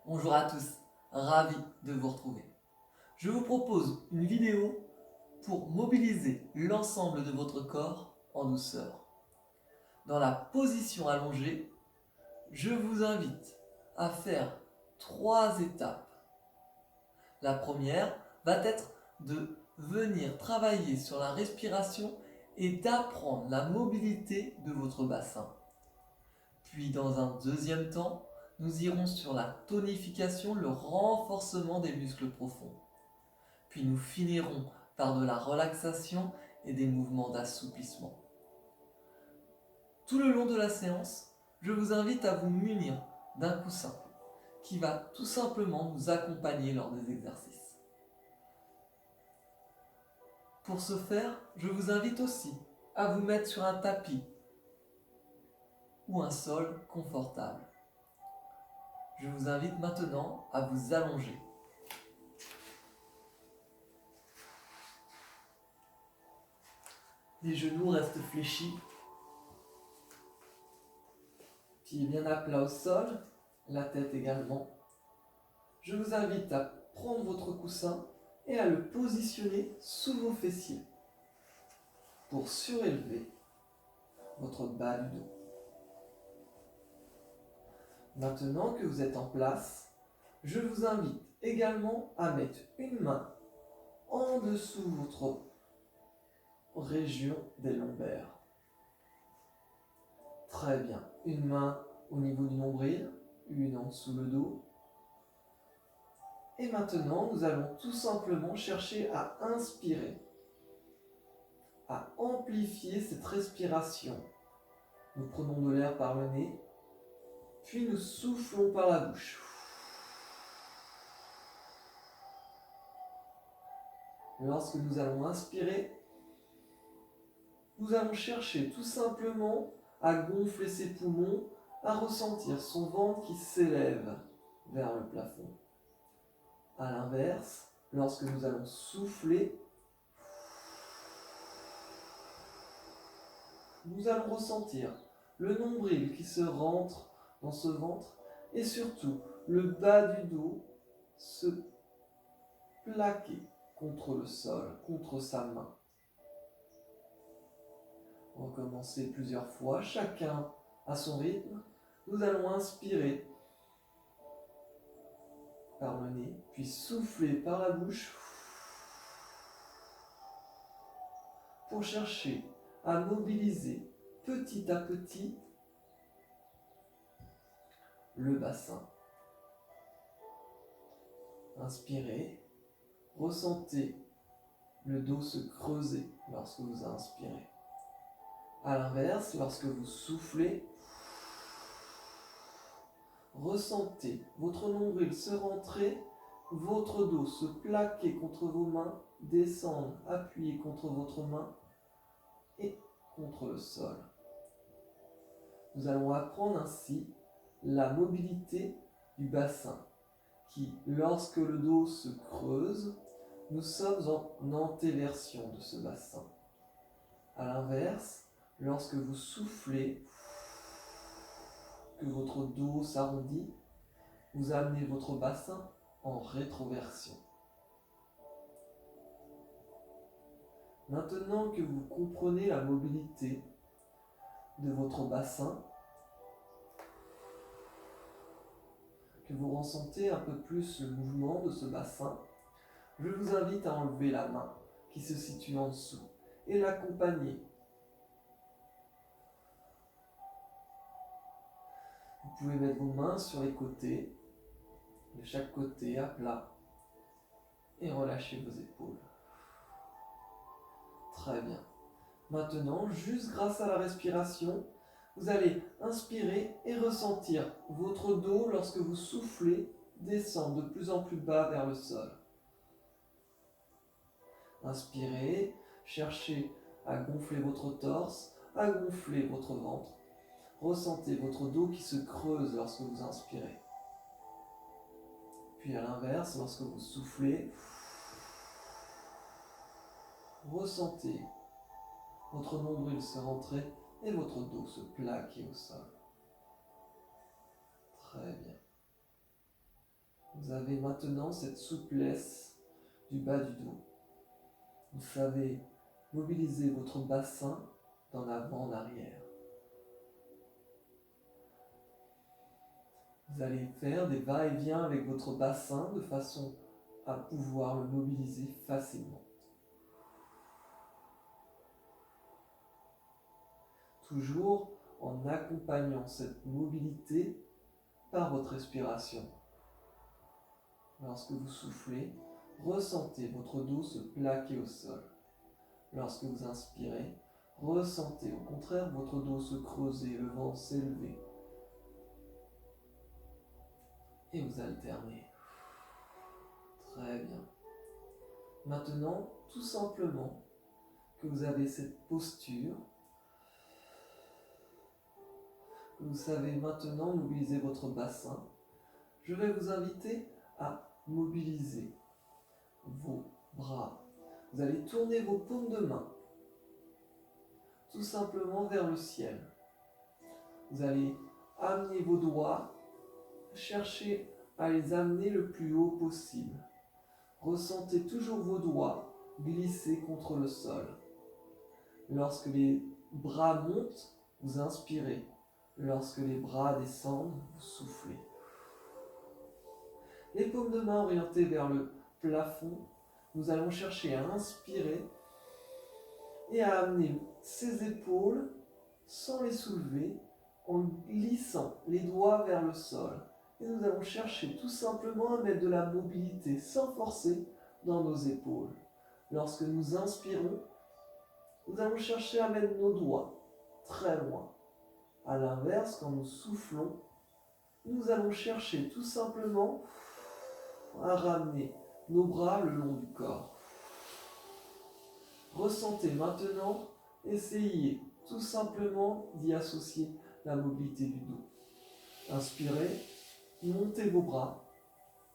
Bonjour à tous, ravi de vous retrouver. Je vous propose une vidéo pour mobiliser l'ensemble de votre corps en douceur. Dans la position allongée, je vous invite à faire 3 étapes. La première va être de venir travailler sur la respiration et d'apprendre la mobilité de votre bassin. Puis dans un deuxième temps, nous irons sur la tonification, le renforcement des muscles profonds. Puis nous finirons par de la relaxation et des mouvements d'assouplissement. Tout le long de la séance, je vous invite à vous munir d'un coussin qui va tout simplement nous accompagner lors des exercices. Pour ce faire, je vous invite aussi à vous mettre sur un tapis ou un sol confortable. Je vous invite maintenant à vous allonger. Les genoux restent fléchis, pieds bien à plat au sol, la tête également. Je vous invite à prendre votre coussin et à le positionner sous vos fessiers pour surélever votre bas du dos. Maintenant que vous êtes en place, je vous invite également à mettre une main en dessous de votre région des lombaires. Très bien. Une main au niveau du nombril, une en dessous le dos. Et maintenant, nous allons tout simplement chercher à inspirer, à amplifier cette respiration. Nous prenons de l'air par le nez, puis nous soufflons par la bouche. Lorsque nous allons inspirer, nous allons chercher tout simplement à gonfler ses poumons, à ressentir son ventre qui s'élève vers le plafond. À l'inverse, lorsque nous allons souffler, nous allons ressentir le nombril qui se rentre dans ce ventre et surtout le bas du dos se plaquer contre le sol, contre sa main. Recommencer plusieurs fois, chacun à son rythme. Nous allons inspirer par le nez, puis souffler par la bouche pour chercher à mobiliser petit à petit le bassin. Inspirez, ressentez le dos se creuser lorsque vous inspirez. À l'inverse, lorsque vous soufflez, ressentez votre nombril se rentrer, votre dos se plaquer contre vos mains, descendre, appuyer contre votre main et contre le sol. Nous allons apprendre ainsi la mobilité du bassin qui, lorsque le dos se creuse, nous sommes en antéversion de ce bassin. À l'inverse, lorsque vous soufflez, que votre dos s'arrondit, vous amenez votre bassin en rétroversion. Maintenant que vous comprenez la mobilité de votre bassin, que vous ressentez un peu plus le mouvement de ce bassin, je vous invite à enlever la main qui se situe en dessous et l'accompagner. Vous pouvez mettre vos mains sur les côtés, de chaque côté à plat, et relâcher vos épaules. Très bien. Maintenant, juste grâce à la respiration, vous allez inspirer et ressentir votre dos, lorsque vous soufflez, descendre de plus en plus bas vers le sol. Inspirez, cherchez à gonfler votre torse, à gonfler votre ventre. Ressentez votre dos qui se creuse lorsque vous inspirez. Puis à l'inverse, lorsque vous soufflez, ressentez votre nombril se rentrer et votre dos se plaquer au sol. Très bien. Vous avez maintenant cette souplesse du bas du dos. Vous savez mobiliser votre bassin d'en avant en arrière. Vous allez faire des va-et-vient avec votre bassin de façon à pouvoir le mobiliser facilement. Toujours en accompagnant cette mobilité par votre respiration. Lorsque vous soufflez, ressentez votre dos se plaquer au sol. Lorsque vous inspirez, ressentez au contraire votre dos se creuser, le ventre s'élever. Et vous alternez. Très bien. Maintenant, tout simplement, que vous avez cette posture, que vous savez maintenant mobiliser votre bassin, je vais vous inviter à mobiliser vos bras. Vous allez tourner vos paumes de main tout simplement vers le ciel. Vous allez amener vos doigts, chercher à les amener le plus haut possible. Ressentez toujours vos doigts glisser contre le sol. Lorsque les bras montent, vous inspirez. Lorsque les bras descendent, vous soufflez. Les paumes de main orientées vers le plafond, nous allons chercher à inspirer et à amener ses épaules sans les soulever en glissant les doigts vers le sol. Et nous allons chercher tout simplement à mettre de la mobilité sans forcer dans nos épaules. Lorsque nous inspirons, nous allons chercher à mettre nos doigts très loin. À l'inverse, quand nous soufflons, nous allons chercher tout simplement à ramener nos bras le long du corps. Ressentez maintenant, essayez tout simplement d'y associer la mobilité du dos. Inspirez, montez vos bras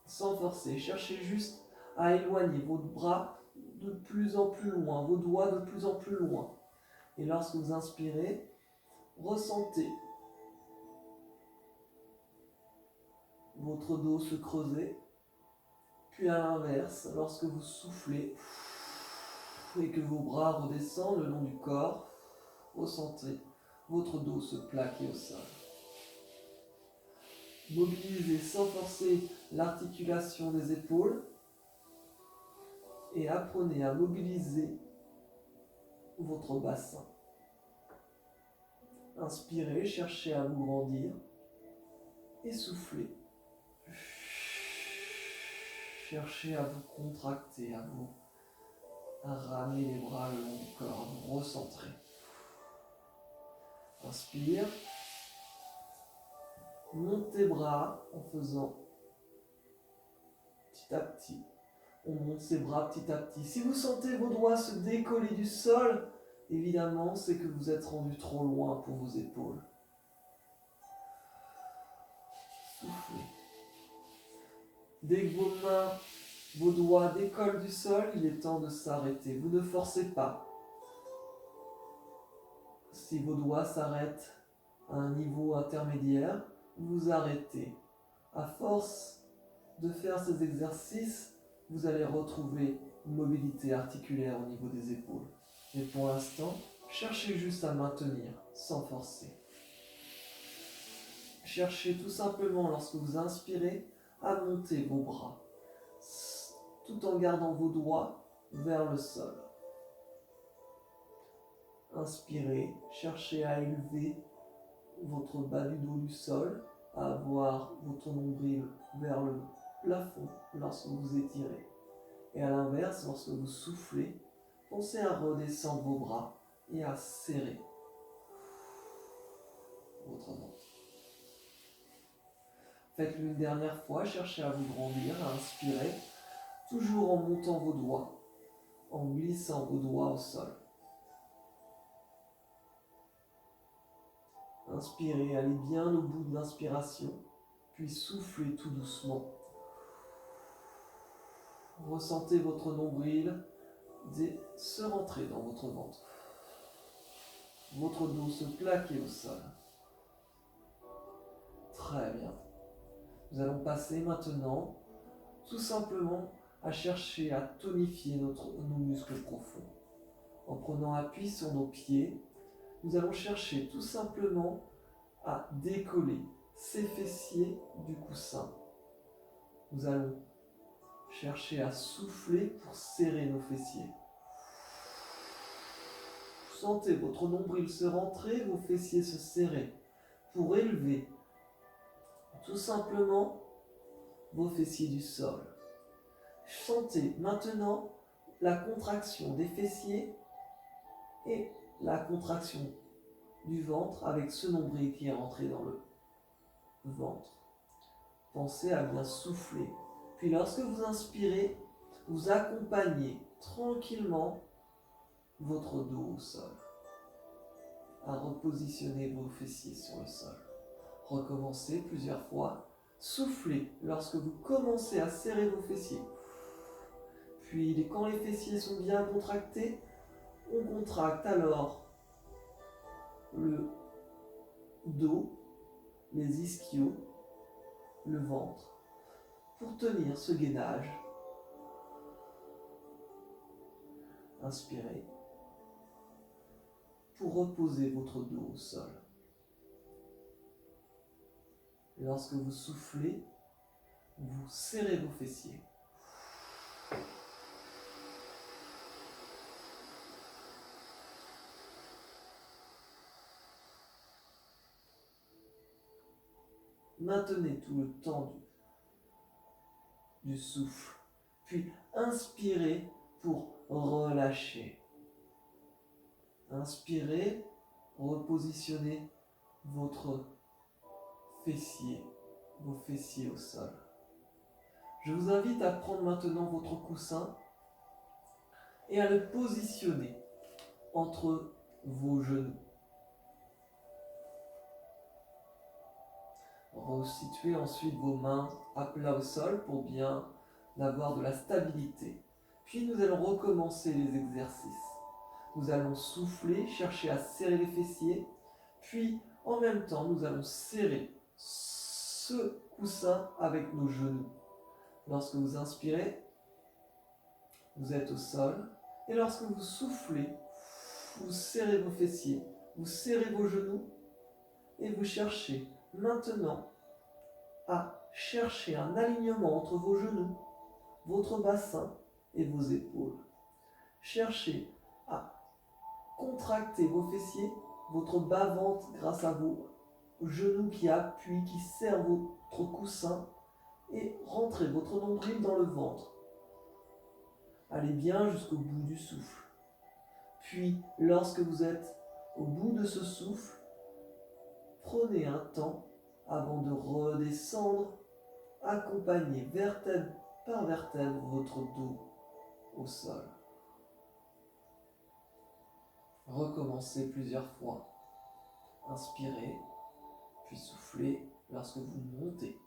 sans forcer. Cherchez juste à éloigner votre bras de plus en plus loin, vos doigts de plus en plus loin. Et lorsque vous inspirez, ressentez votre dos se creuser. Puis à l'inverse, lorsque vous soufflez et que vos bras redescendent le long du corps, ressentez votre dos se plaquer au sol. Mobilisez sans forcer l'articulation des épaules et apprenez à mobiliser votre bassin. Inspirez, cherchez à vous grandir et soufflez. Cherchez à vous contracter, à ramener les bras le long du corps, à vous recentrer. Inspire. Montez bras en faisant petit à petit. On monte ses bras petit à petit. Si vous sentez vos doigts se décoller du sol, évidemment, c'est que vous êtes rendu trop loin pour vos épaules. Soufflez. Dès que vos mains, vos doigts décollent du sol, il est temps de s'arrêter. Vous ne forcez pas. Si vos doigts s'arrêtent à un niveau intermédiaire, vous arrêtez. À force de faire ces exercices, vous allez retrouver une mobilité articulaire au niveau des épaules. Mais pour l'instant, cherchez juste à maintenir, sans forcer. Cherchez tout simplement, lorsque vous inspirez, à monter vos bras, tout en gardant vos doigts vers le sol. Inspirez, cherchez à élever votre bas du dos du sol, à avoir votre nombril vers le plafond lorsque vous étirez. Et à l'inverse, lorsque vous soufflez, pensez à redescendre vos bras et à serrer votre ventre. Faites-le une dernière fois, cherchez à vous grandir, à inspirer, toujours en montant vos doigts, en glissant vos doigts au sol. Inspirez, allez bien au bout de l'inspiration, puis soufflez tout doucement. Ressentez votre nombril se rentrer dans votre ventre. Votre dos se plaquer au sol. Très bien. Nous allons passer maintenant tout simplement à chercher à tonifier nos muscles profonds. En prenant appui sur nos pieds, nous allons chercher tout simplement à décoller ces fessiers du coussin. Nous allons chercher à souffler pour serrer nos fessiers. Sentez votre nombril se rentrer, vos fessiers se serrer pour élever tout simplement vos fessiers du sol. Sentez maintenant la contraction des fessiers et la contraction du ventre avec ce nombril qui est rentré dans le ventre. Pensez à bien souffler. Puis lorsque vous inspirez, vous accompagnez tranquillement votre dos au sol, à repositionner vos fessiers sur le sol. Recommencez plusieurs fois. Soufflez lorsque vous commencez à serrer vos fessiers. Puis quand les fessiers sont bien contractés, on contracte alors le dos, les ischios, le ventre, pour tenir ce gainage. Inspirez pour reposer votre dos au sol. Lorsque vous soufflez, vous serrez vos fessiers. Maintenez tout le temps du souffle, puis inspirez pour relâcher. Inspirez, repositionnez votre fessier, vos fessiers au sol. Je vous invite à prendre maintenant votre coussin et à le positionner entre vos genoux. Resituez ensuite vos mains à plat au sol pour bien avoir de la stabilité. Puis nous allons recommencer les exercices. Nous allons souffler, chercher à serrer les fessiers, puis en même temps nous allons serrer ce coussin avec nos genoux. Lorsque vous inspirez, vous êtes au sol, et lorsque vous soufflez, vous serrez vos fessiers, vous serrez vos genoux, et vous cherchez maintenant à chercher un alignement entre vos genoux, votre bassin et vos épaules. Cherchez à contracter vos fessiers, votre bas-ventre grâce à vos genoux qui appuient, qui serrent votre coussin, et rentrez votre nombril dans le ventre. Allez bien jusqu'au bout du souffle. Puis, lorsque vous êtes au bout de ce souffle, prenez un temps avant de redescendre, accompagnez vertèbre par vertèbre votre dos au sol. Recommencez plusieurs fois. Inspirez, puis soufflez lorsque vous montez.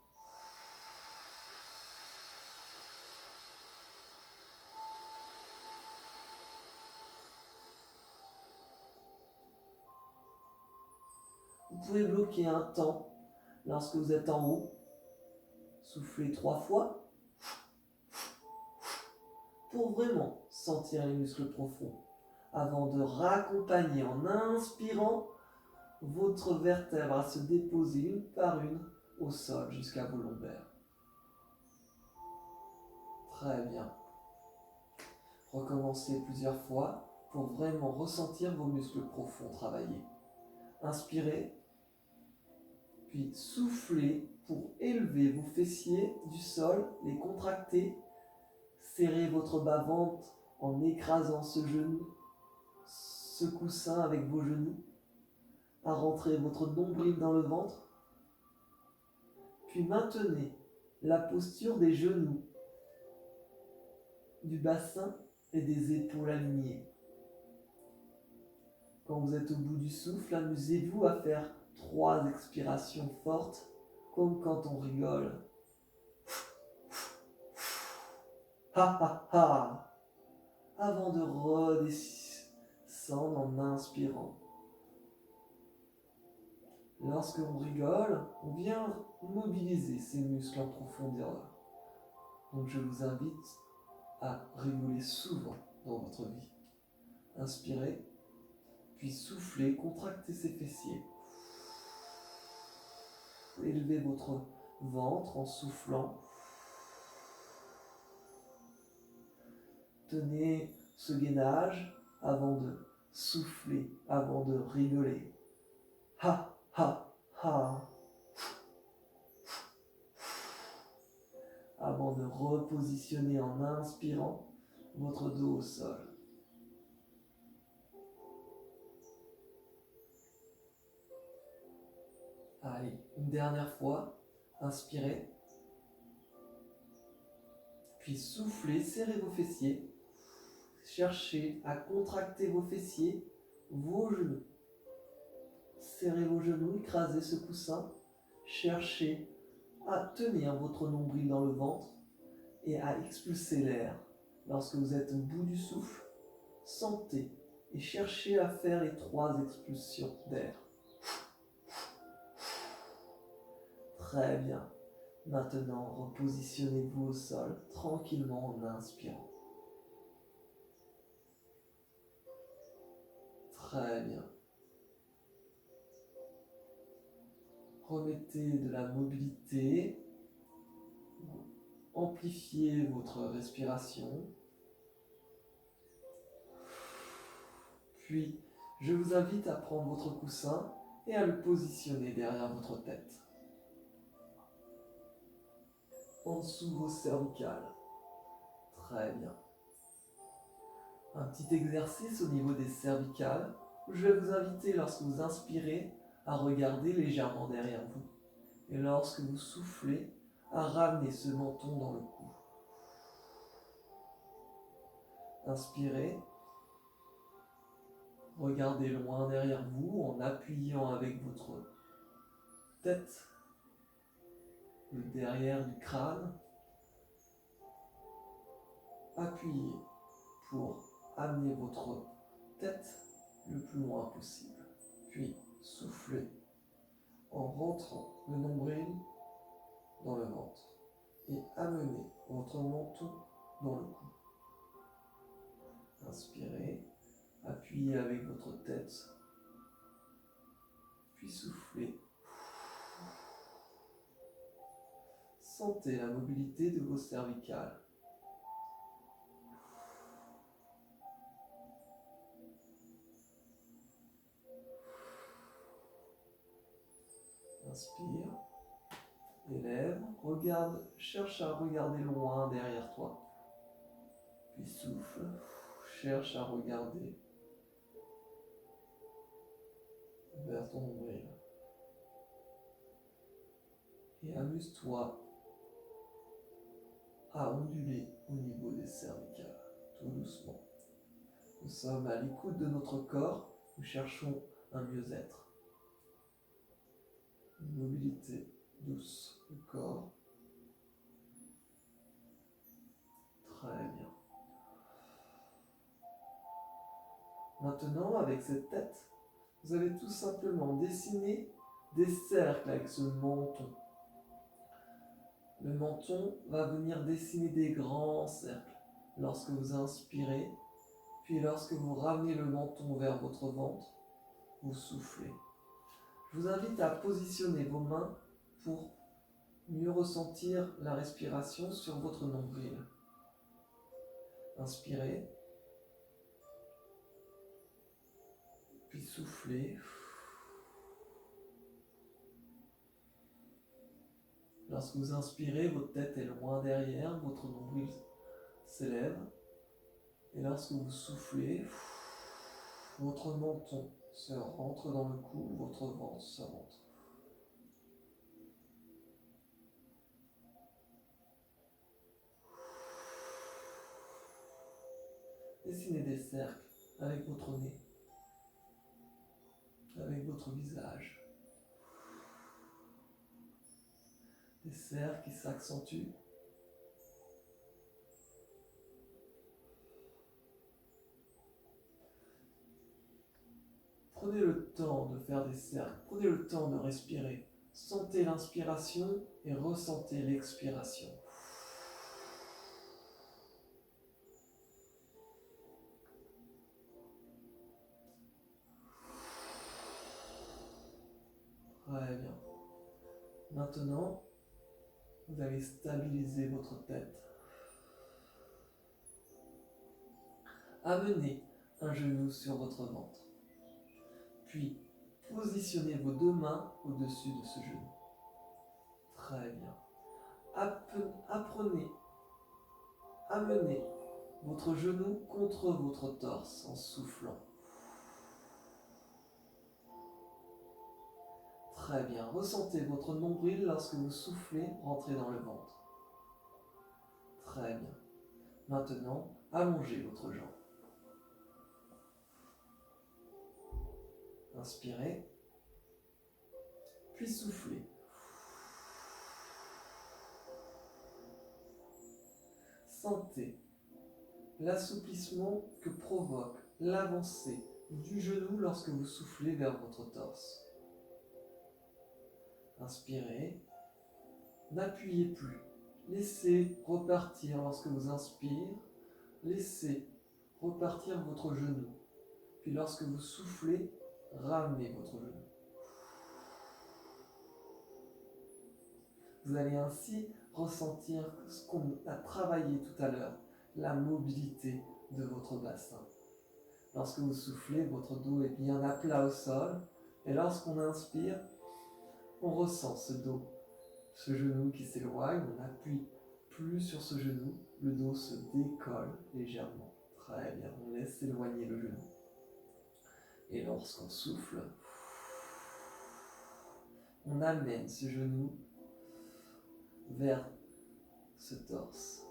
Vous pouvez bloquer un temps lorsque vous êtes en haut. Soufflez 3 fois pour vraiment sentir les muscles profonds avant de raccompagner en inspirant votre vertèbre à se déposer une par une au sol jusqu'à vos lombaires. Très bien. Recommencez plusieurs fois pour vraiment ressentir vos muscles profonds travailler. Inspirez, puis soufflez pour élever vos fessiers du sol, les contracter, serrez votre bas-ventre en écrasant ce genou, ce coussin avec vos genoux, à rentrer votre nombril dans le ventre, puis maintenez la posture des genoux, du bassin et des épaules alignées. Quand vous êtes au bout du souffle, amusez-vous à faire 3 expirations fortes, comme quand on rigole. Ha ha ha! Avant de redescendre en inspirant. Lorsqu'on rigole, on vient mobiliser ces muscles en profondeur. Donc je vous invite à rigoler souvent dans votre vie. Inspirez, puis soufflez, contractez ses fessiers. Élevez votre ventre en soufflant. Tenez ce gainage avant de souffler, avant de rigoler. Ha, ha, ha. Avant de repositionner en inspirant votre dos au sol. Allez, une dernière fois, inspirez, puis soufflez, serrez vos fessiers, cherchez à contracter vos fessiers, vos genoux. Serrez vos genoux, écrasez ce coussin, cherchez à tenir votre nombril dans le ventre et à expulser l'air. Lorsque vous êtes au bout du souffle, sentez et cherchez à faire les 3 expulsions d'air. Très bien. Maintenant, repositionnez-vous au sol tranquillement en inspirant. Très bien. Remettez de la mobilité. Amplifiez votre respiration. Puis, je vous invite à prendre votre coussin et à le positionner derrière votre tête. En dessous de vos cervicales. Très bien. Un petit exercice au niveau des cervicales. Je vais vous inviter, lorsque vous inspirez, à regarder légèrement derrière vous. Et lorsque vous soufflez, à ramener ce menton dans le cou. Inspirez. Regardez loin derrière vous en appuyant avec votre tête le derrière du crâne. Appuyez pour amener votre tête le plus loin possible. Puis soufflez en rentrant le nombril dans le ventre et amenez votre menton dans le cou. Inspirez, appuyez avec votre tête, puis soufflez. Sentez la mobilité de vos cervicales. Inspire, élève, regarde, cherche à regarder loin derrière toi. Puis souffle, cherche à regarder vers ton nombril. Et amuse-toi à onduler au niveau des cervicales, tout doucement. Nous sommes à l'écoute de notre corps, nous cherchons un mieux-être. Une mobilité douce du corps. Très bien. Maintenant, avec cette tête, vous allez tout simplement dessiner des cercles avec ce menton. Le menton va venir dessiner des grands cercles lorsque vous inspirez, puis lorsque vous ramenez le menton vers votre ventre, vous soufflez. Je vous invite à positionner vos mains pour mieux ressentir la respiration sur votre nombril. Inspirez, puis soufflez. Lorsque vous inspirez, votre tête est loin derrière, votre nombril s'élève. Et lorsque vous soufflez, votre menton se rentre dans le cou, votre ventre se rentre. Dessinez des cercles avec votre nez, avec votre visage. Des cercles qui s'accentuent. Prenez le temps de faire des cercles, prenez le temps de respirer. Sentez l'inspiration et ressentez l'expiration. Maintenant, vous allez stabiliser votre tête. Amenez un genou sur votre ventre. Puis, positionnez vos deux mains au-dessus de ce genou. Très bien. Amenez votre genou contre votre torse en soufflant. Très bien. Ressentez votre nombril lorsque vous soufflez rentrer dans le ventre. Très bien. Maintenant, allongez votre jambe. Inspirez, puis soufflez. Sentez l'assouplissement que provoque l'avancée du genou lorsque vous soufflez vers votre torse. Inspirez, n'appuyez plus. Laissez repartir lorsque vous inspirez. Laissez repartir votre genou. Puis lorsque vous soufflez, ramenez votre genou. Vous allez ainsi ressentir ce qu'on a travaillé tout à l'heure, la mobilité de votre bassin. Lorsque vous soufflez, votre dos est bien à plat au sol. Et lorsqu'on inspire, on ressent ce dos, ce genou qui s'éloigne. On n'appuie plus sur ce genou. Le dos se décolle légèrement. Très bien, on laisse s'éloigner le genou. Et lorsqu'on souffle, on amène ce genou vers ce torse.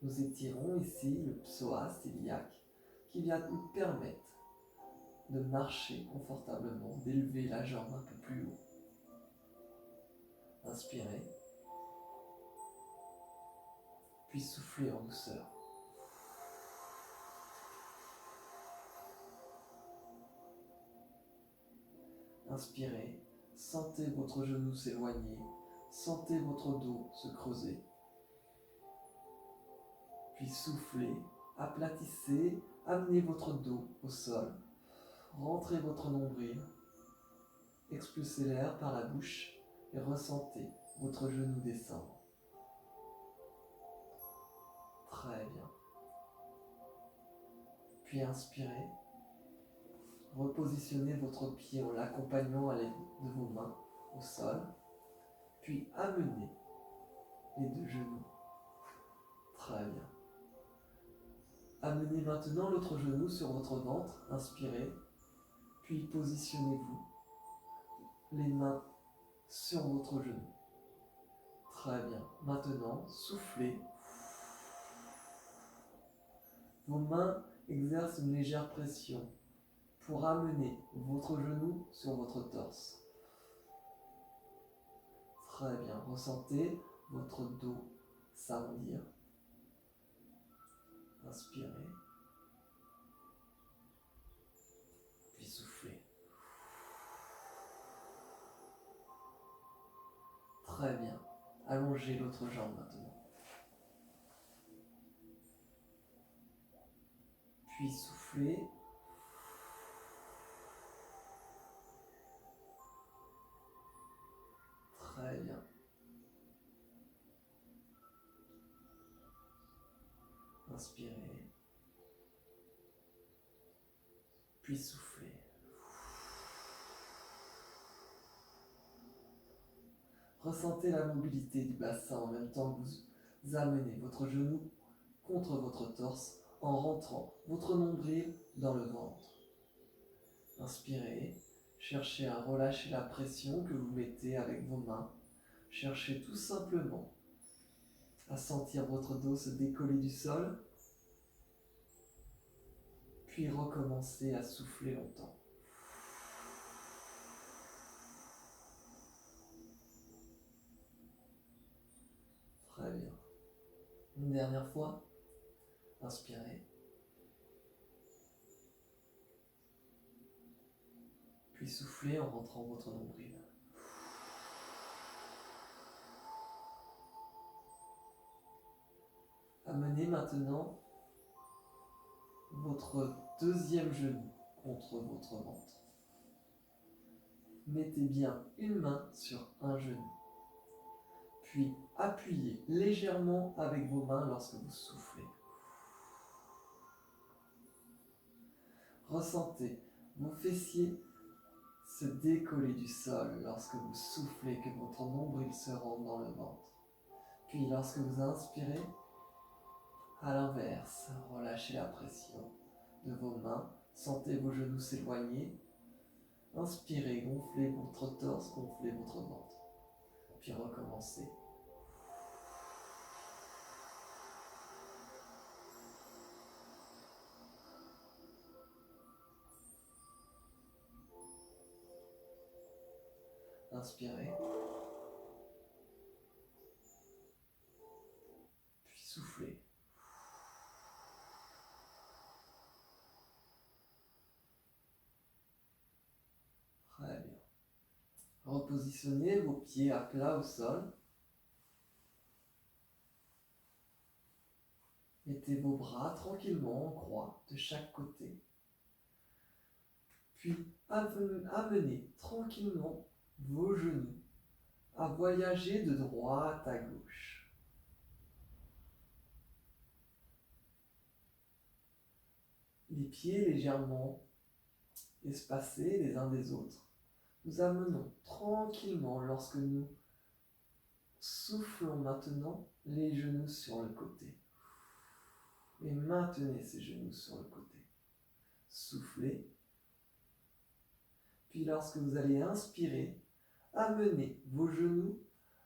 Nous étirons ici le psoas iliaque qui vient nous permettre de marcher confortablement, d'élever la jambe un peu plus haut. Inspirez, puis soufflez en douceur. Inspirez, sentez votre genou s'éloigner, sentez votre dos se creuser. Puis soufflez, aplatissez, amenez votre dos au sol, rentrez votre nombril, expulsez l'air par la bouche et ressentez votre genou descendre. Très bien. Puis inspirez, repositionnez votre pied en l'accompagnant à l'aide de vos mains au sol, puis amenez les deux genoux. Très bien. Amenez maintenant l'autre genou sur votre ventre, inspirez, puis positionnez-vous les mains sur votre genou. Très bien. Maintenant, soufflez. Vos mains exercent une légère pression pour amener votre genou sur votre torse. Très bien. Ressentez votre dos s'arrondir. Inspirez. Puis soufflez. Très bien. Allongez l'autre jambe maintenant. Puis soufflez. Très bien. Inspirez. Puis soufflez. Ressentez la mobilité du bassin en même temps que vous amenez votre genou contre votre torse en rentrant votre nombril dans le ventre. Inspirez, cherchez à relâcher la pression que vous mettez avec vos mains. Cherchez tout simplement à sentir votre dos se décoller du sol, puis recommencez à souffler longtemps. Très bien. Une dernière fois, inspirez. Puis soufflez en rentrant votre nombril. Amenez maintenant votre deuxième genou contre votre ventre. mettez bien une main sur un genou. Puis appuyez légèrement avec vos mains lorsque vous soufflez. Ressentez vos fessiers se décoller du sol lorsque vous soufflez, que votre nombril se rentre dans le ventre. Puis lorsque vous inspirez, à l'inverse, relâchez la pression de vos mains, sentez vos genoux s'éloigner. Inspirez, gonflez votre torse, gonflez votre ventre. Puis recommencez. Inspirez. Puis soufflez. Très bien. Repositionnez vos pieds à plat au sol. Mettez vos bras tranquillement en croix de chaque côté. Puis amenez tranquillement vos genoux à voyager de droite à gauche. Les pieds légèrement espacés les uns des autres. Nous amenons tranquillement, lorsque nous soufflons maintenant, les genoux sur le côté. Et maintenez ces genoux sur le côté. Soufflez. Puis lorsque vous allez inspirer, amenez vos genoux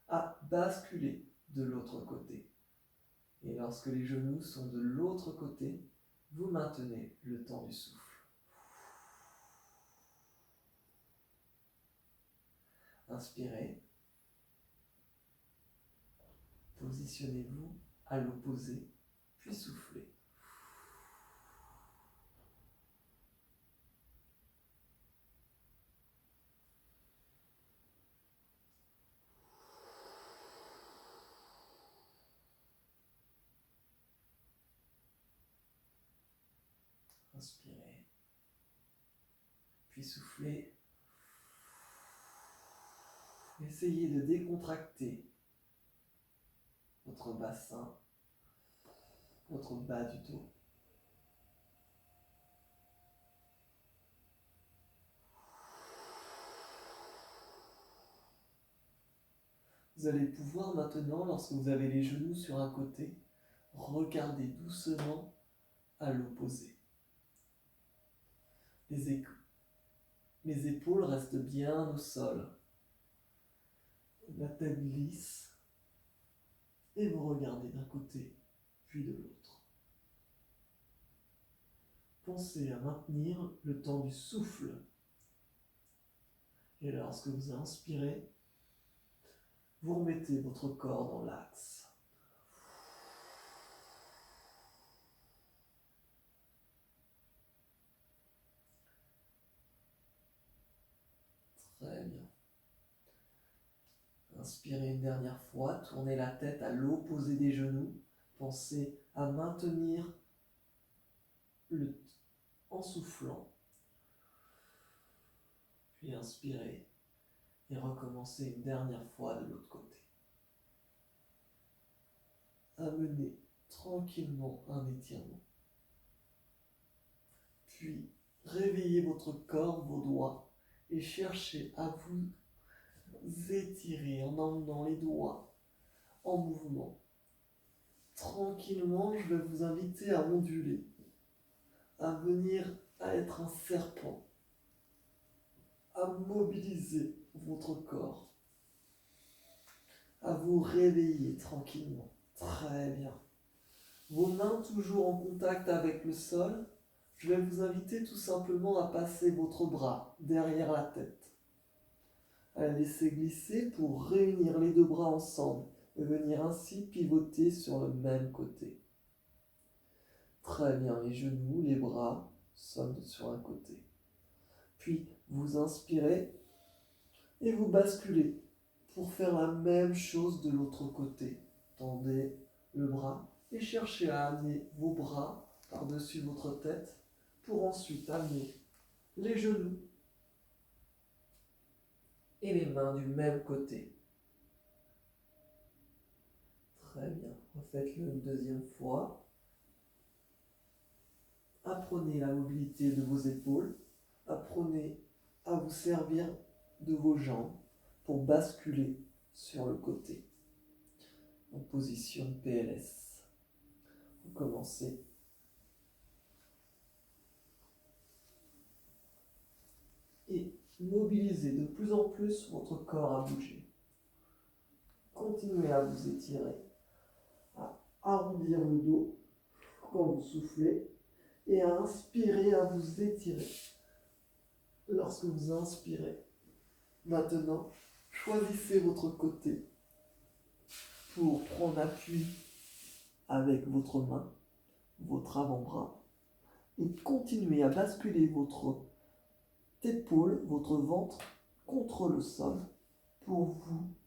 à basculer de l'autre côté. Et lorsque les genoux sont de l'autre côté, vous maintenez le temps du souffle. Inspirez. Positionnez-vous à l'opposé, puis soufflez. Inspirez, puis soufflez. Essayez de décontracter votre bassin, votre bas du dos. Vous allez pouvoir maintenant, lorsque vous avez les genoux sur un côté, regarder doucement à l'opposé. Les épaules restent bien au sol. La tête glisse et vous regardez d'un côté puis de l'autre. Pensez à maintenir le temps du souffle. Et lorsque vous inspirez, vous remettez votre corps dans l'axe. Très bien. Inspirez une dernière fois, tournez la tête à l'opposé des genoux. Pensez à maintenir en soufflant. Puis inspirez et recommencez une dernière fois de l'autre côté. Amenez tranquillement un étirement. Puis réveillez votre corps, vos doigts, et cherchez à vous étirer en emmenant les doigts en mouvement. Tranquillement, je vais vous inviter à onduler, à venir à être un serpent, à mobiliser votre corps, à vous réveiller tranquillement. Très bien. Vos mains toujours en contact avec le sol. Je vais vous inviter tout simplement à passer votre bras derrière la tête, à laisser glisser pour réunir les deux bras ensemble et venir ainsi pivoter sur le même côté. Très bien, les genoux, les bras sont sur un côté. Puis vous inspirez et vous basculez pour faire la même chose de l'autre côté. Tendez le bras et cherchez à amener vos bras par-dessus votre tête pour ensuite amener les genoux Et les mains du même côté. Très bien. Refaites-le une deuxième fois. Apprenez la mobilité de vos épaules. Apprenez à vous servir de vos jambes pour basculer sur le côté. En position PLS. Vous commencez. Et mobilisez de plus en plus votre corps à bouger. Continuez à vous étirer, à arrondir le dos quand vous soufflez et à inspirer, à vous étirer. Lorsque vous inspirez, maintenant, choisissez votre côté pour prendre appui avec votre main, votre avant-bras, et continuez à basculer votre épaule, votre ventre contre le sol pour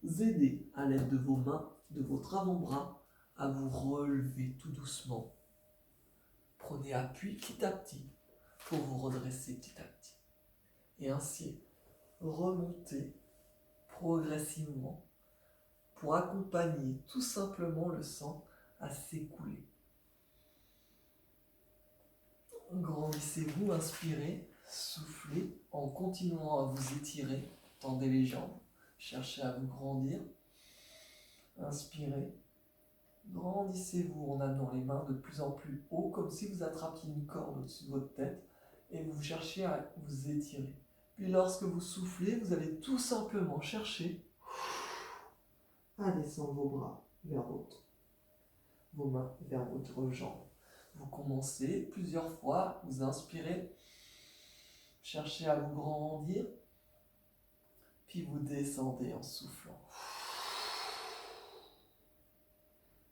vous aider à l'aide de vos mains, de votre avant-bras, à vous relever tout doucement. Prenez appui petit à petit pour vous redresser petit à petit. Et ainsi, remontez progressivement pour accompagner tout simplement le sang à s'écouler. Grandissez-vous, inspirez, soufflez en continuant à vous étirer, tendez les jambes, cherchez à vous grandir, inspirez, grandissez-vous en amenant les mains de plus en plus haut comme si vous attrapiez une corde au-dessus de votre tête et vous cherchez à vous étirer. Puis lorsque vous soufflez, vous allez tout simplement chercher à descendre vos bras vers vos mains vers votre jambe. Vous commencez plusieurs fois, vous inspirez, cherchez à vous grandir, puis vous descendez en soufflant.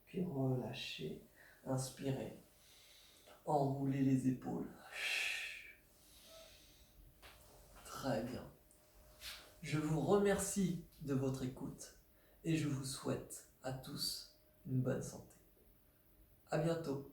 Puis relâchez, inspirez, enroulez les épaules. Très bien. Je vous remercie de votre écoute et je vous souhaite à tous une bonne santé. À bientôt.